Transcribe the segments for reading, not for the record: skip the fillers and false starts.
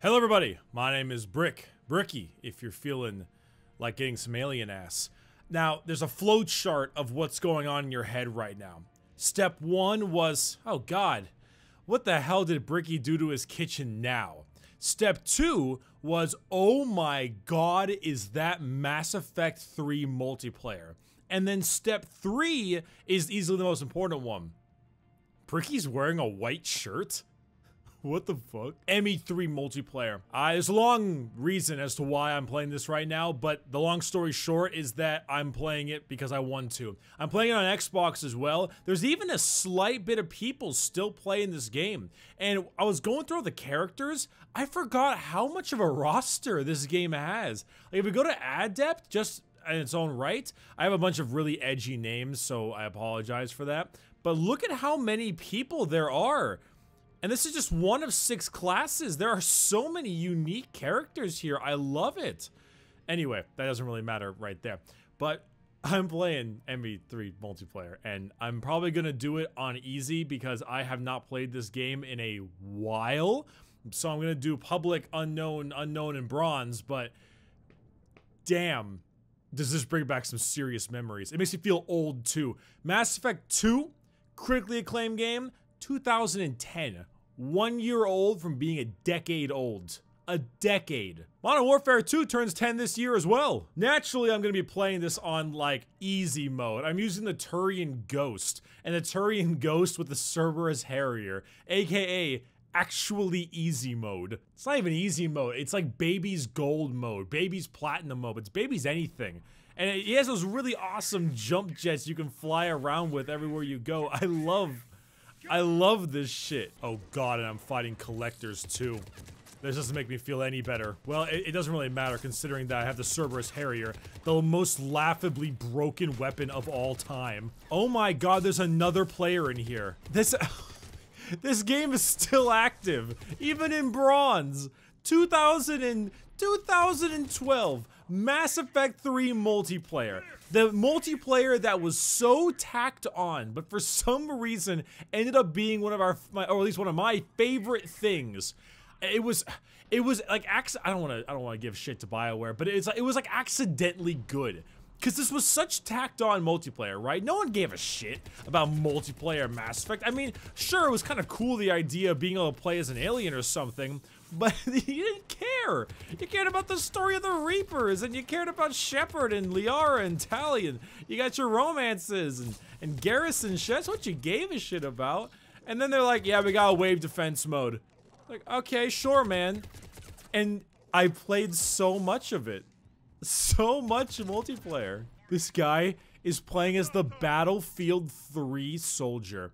Hello everybody, my name is Bricky, if you're feeling like getting some alien ass. Now, there's a flow chart of what's going on in your head right now. Step 1 was, oh god, what the hell did Bricky do to his kitchen now? Step 2 was, oh my god, is that Mass Effect 3 multiplayer? And then step 3 is easily the most important one. Bricky's wearing a white shirt? What the fuck? ME3 multiplayer. There's a long reason as to why I'm playing this right now, but the long story short is that I'm playing it because I want to. I'm playing it on Xbox as well. There's even a slight bit of people still playing this game. And I was going through the characters, I forgot how much of a roster this game has. Like if we go to Adept, just in its own right, I have a bunch of really edgy names, so I apologize for that. But look at how many people there are. And this is just one of 6 classes. There are so many unique characters here. I love it. Anyway, that doesn't really matter right there. But I'm playing ME3 multiplayer, and I'm probably going to do it on easy because I have not played this game in a while. So I'm going to do public, unknown, and bronze, but damn, does this bring back some serious memories. It makes me feel old too. Mass Effect 2, critically acclaimed game, 2010. 1 year old from being a decade old. A decade. Modern Warfare 2 turns 10 this year as well. Naturally, I'm going to be playing this on, like, easy mode. I'm using the Turian Ghost. And the Turian Ghost with the Cerberus Harrier. AKA, actually easy mode. It's not even easy mode. It's like Baby's Gold mode. Baby's Platinum mode. It's Baby's anything. And he has those really awesome jump jets you can fly around with everywhere you go. I love this shit. Oh god, and I'm fighting collectors too. This doesn't make me feel any better. Well, it doesn't really matter considering that I have the Cerberus Harrier, the most laughably broken weapon of all time. Oh my god, there's another player in here. This game is still active, even in bronze. 2012, Mass Effect 3 multiplayer. The multiplayer that was so tacked on, but for some reason ended up being one of or at least one of my favorite things. It was like I don't want to give shit to BioWare, but it was like accidentally good. Because this was such tacked on multiplayer, right? No one gave a shit about multiplayer Mass Effect. I mean, sure, it was kind of cool, the idea of being able to play as an alien or something, but you didn't care. You cared about the story of the Reapers, and you cared about Shepard and Liara and Tali, and you got your romances and Garrison shit. That's what you gave a shit about. And then they're like, yeah, we got a wave defense mode. Like, okay, sure, man. And I played so much of it. So much multiplayer. This guy is playing as the Battlefield 3 soldier.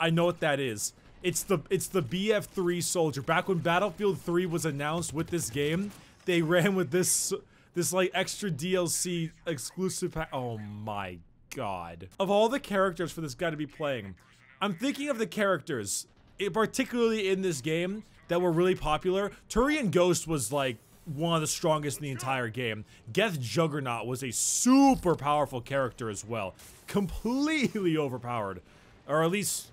I know what that is. It's the BF3 soldier. Back when Battlefield 3 was announced with this game, they ran with this like extra DLC exclusive pack. Oh my god. Of all the characters for this guy to be playing, I'm thinking of the characters, particularly in this game, that were really popular. Turian Ghost was like one of the strongest in the entire game. Geth Juggernaut was a super powerful character as well. Completely overpowered. Or at least,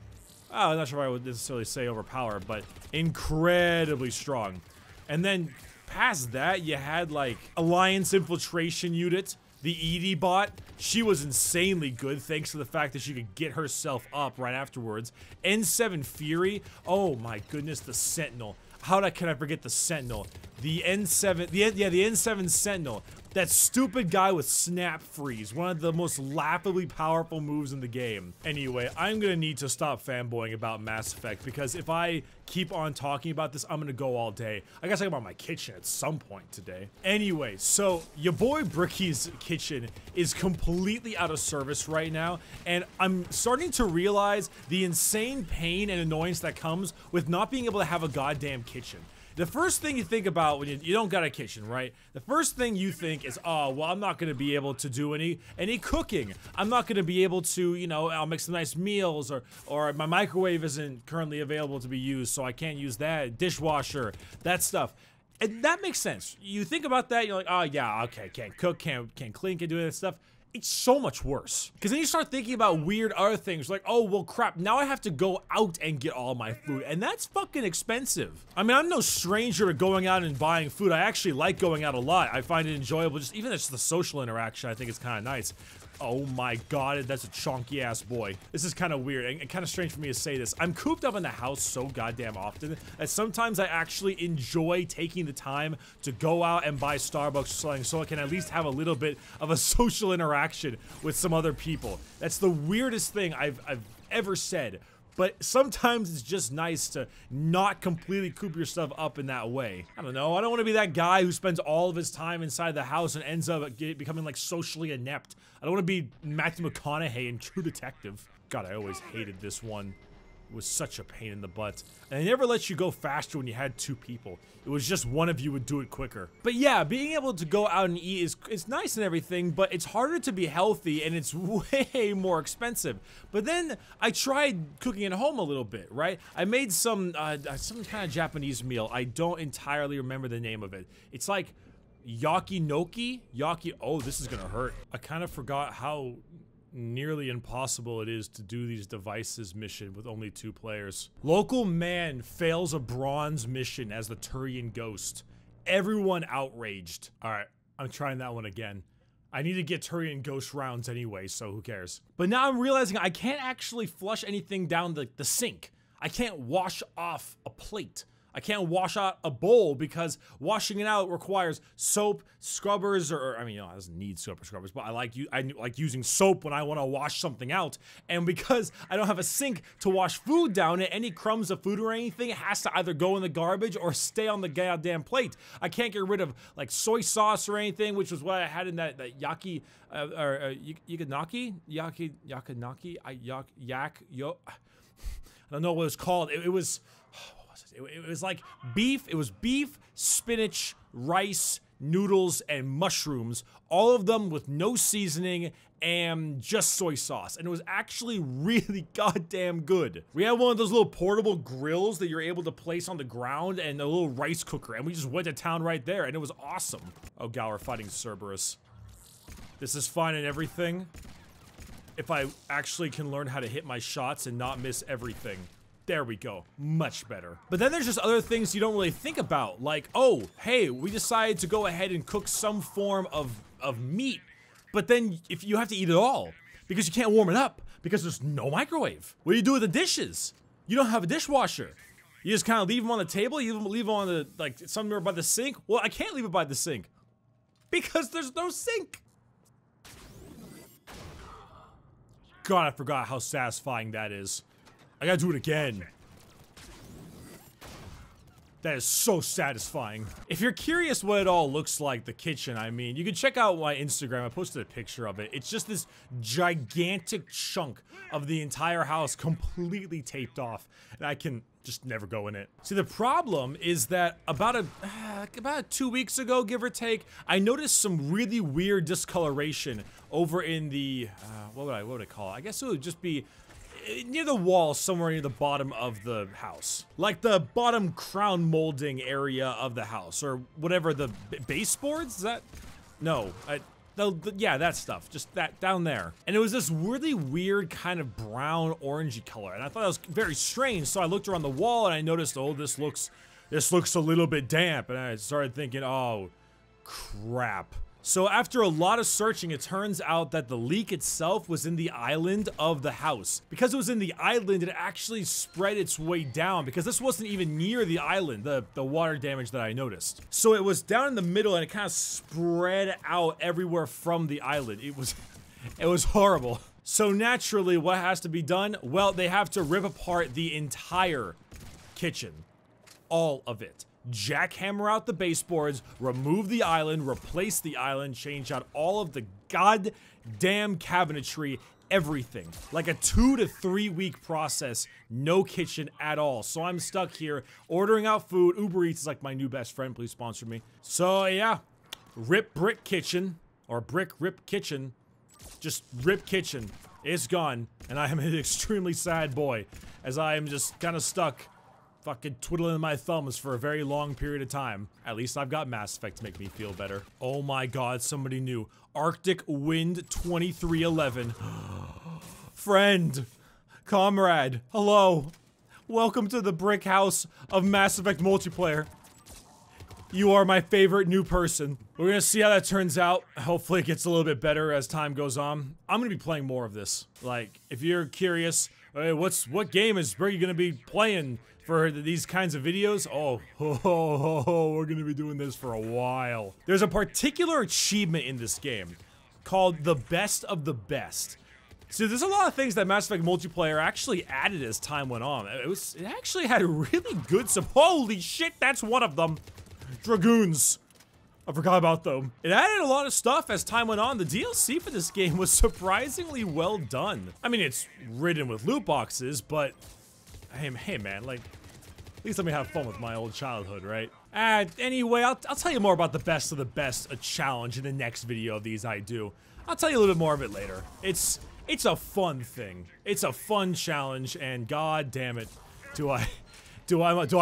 I'm not sure if I would necessarily say overpowered, but incredibly strong. And then past that, you had like Alliance Infiltration Unit, the Edie bot. She was insanely good thanks to the fact that she could get herself up right afterwards. N7 Fury, oh my goodness, the Sentinel. How can I forget the Sentinel? The N7, the N7 Sentinel. That stupid guy with Snap Freeze. One of the most laughably powerful moves in the game. Anyway, I'm gonna need to stop fanboying about Mass Effect because if I keep on talking about this, I'm gonna go all day. I gotta talk about my kitchen at some point today. Anyway, so your boy Bricky's kitchen is completely out of service right now, and I'm starting to realize the insane pain and annoyance that comes with not being able to have a goddamn kitchen. The first thing you think about when you don't got a kitchen, right? The first thing you think is, oh, well, I'm not gonna be able to do any cooking. I'm not gonna be able to, you know, I'll make some nice meals, or my microwave isn't currently available to be used, so I can't use that. Dishwasher, that stuff. And that makes sense. You think about that, you're like, oh yeah, okay, can't cook, can't clean, can't do that stuff. it's so much worse. Because then you start thinking about weird other things like, oh, well, crap, now I have to go out and get all my food, and that's fucking expensive. I mean, I'm no stranger to going out and buying food. I actually like going out a lot. I find it enjoyable, just even just the social interaction, I think it's kind of nice. Oh my god, that's a chonky ass boy. This is kind of weird and kind of strange for me to say this. I'm cooped up in the house so goddamn often that sometimes I actually enjoy taking the time to go out and buy Starbucks or something so I can at least have a little bit of a social interaction with some other people. That's the weirdest thing I've ever said. But sometimes it's just nice to not completely coop yourself up in that way. I don't know. I don't want to be that guy who spends all of his time inside the house and ends up becoming like socially inept. I don't want to be Matthew McConaughey in True Detective. God, I always hated this one. It was such a pain in the butt. And they never let you go faster when you had two people. It was just one of you would do it quicker. But yeah, being able to go out and eat is nice and everything, but it's harder to be healthy and it's way more expensive. But then I tried cooking at home a little bit, right? I made some kind of Japanese meal. I don't entirely remember the name of it. It's like yakinoki? Oh, this is gonna hurt. I kind of forgot how nearly impossible it is to do these devices mission with only 2 players. Local man fails a bronze mission as the Turian ghost. Everyone outraged. Alright, I'm trying that one again. I need to get Turian ghost rounds anyway, so who cares? But now I'm realizing I can't actually flush anything down the sink. I can't wash off a plate. I can't wash out a bowl because washing it out requires soap, scrubbers, or I mean, you know, it doesn't need soap or scrubbers, but I like using soap when I want to wash something out. And because I don't have a sink to wash food down in, any crumbs of food or anything has to either go in the garbage or stay on the goddamn plate. I can't get rid of like soy sauce or anything, which was what I had in that yakinaki, I don't know what it's called. It was like beef. It was beef, spinach, rice, noodles, and mushrooms. All of them with no seasoning and just soy sauce. And it was actually really goddamn good. We had one of those little portable grills that you're able to place on the ground and a little rice cooker. And we just went to town right there and it was awesome. Oh god, we're fighting Cerberus. This is fine and everything. If I actually can learn how to hit my shots and not miss everything. There we go. Much better. But then there's just other things you don't really think about. Like, oh, hey, we decided to go ahead and cook some form of meat. But then if you have to eat it all. Because you can't warm it up. Because there's no microwave. What do you do with the dishes? You don't have a dishwasher. You just kind of leave them on the table. You leave them on the, like, somewhere by the sink. Well, I can't leave it by the sink. Because there's no sink. God, I forgot how satisfying that is. I gotta do it again. That is so satisfying. If you're curious what it all looks like, the kitchen, I mean, you can check out my Instagram. I posted a picture of it. It's just this gigantic chunk of the entire house completely taped off. And I can just never go in it. See, the problem is that about 2 weeks ago, give or take, I noticed some really weird discoloration over in the, what would I call it? I guess it would just be near the wall, somewhere near the bottom of the house. Like the bottom crown molding area of the house, or whatever, the baseboards? Is that? No, yeah, that stuff, just that down there. And it was this really weird kind of brown orangey color, and I thought it was very strange, so I looked around the wall and I noticed, oh, this looks a little bit damp, and I started thinking, oh, crap. So after a lot of searching, it turns out that the leak itself was in the island of the house. Because it was in the island, it actually spread its way down, because this wasn't even near the island, the water damage that I noticed. So it was down in the middle and it kind of spread out everywhere from the island. It was horrible. So naturally, what has to be done? Well, they have to rip apart the entire kitchen. All of it. Jackhammer out the baseboards, remove the island, replace the island, change out all of the goddamn cabinetry, everything. Like a 2 to 3 week process, no kitchen at all. So I'm stuck here ordering out food. Uber Eats is like my new best friend, please sponsor me. So yeah, rip brick kitchen, or brick rip kitchen, just rip kitchen. It's gone, and I am an extremely sad boy, as I am just kind of stuck fucking twiddling my thumbs for a very long period of time. At least I've got Mass Effect to make me feel better. Oh my god, somebody new. Arctic Wind 2311. Friend. Comrade. Hello. Welcome to the brick house of Mass Effect multiplayer. You are my favorite new person. We're gonna see how that turns out. Hopefully it gets a little bit better as time goes on. I'm gonna be playing more of this. Like, if you're curious, hey, what game is Bricky gonna be playing for these kinds of videos? We're gonna be doing this for a while. There's a particular achievement in this game called the best of the best. So there's a lot of things that Mass Effect multiplayer actually added as time went on. It actually had really good holy shit, that's one of them. Dragoons. I forgot about them. It added a lot of stuff as time went on. The DLC for this game was surprisingly well done. I mean, it's ridden with loot boxes, but hey man, like, at least let me have fun with my old childhood, right? Anyway, I'll tell you more about the best of the best, a challenge in the next video of these I do. I'll tell you a little bit more of it later. It's a fun thing. It's a fun challenge, and god damn it, do I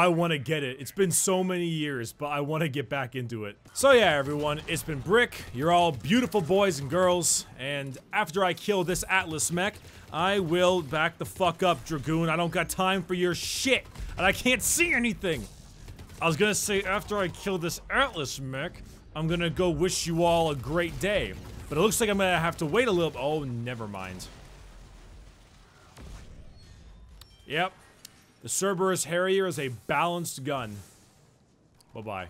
want to get it. It's been so many years, but I want to get back into it. So yeah, everyone, it's been Brick. You're all beautiful boys and girls, and after I kill this Atlas mech, I will back the fuck up, Dragoon. I don't got time for your shit, and I can't see anything. I was gonna say after I kill this Atlas mech, I'm gonna go wish you all a great day, but it looks like I'm gonna have to wait a little. Oh, never mind. Yep. The Cerberus Harrier is a balanced gun. Bye-bye.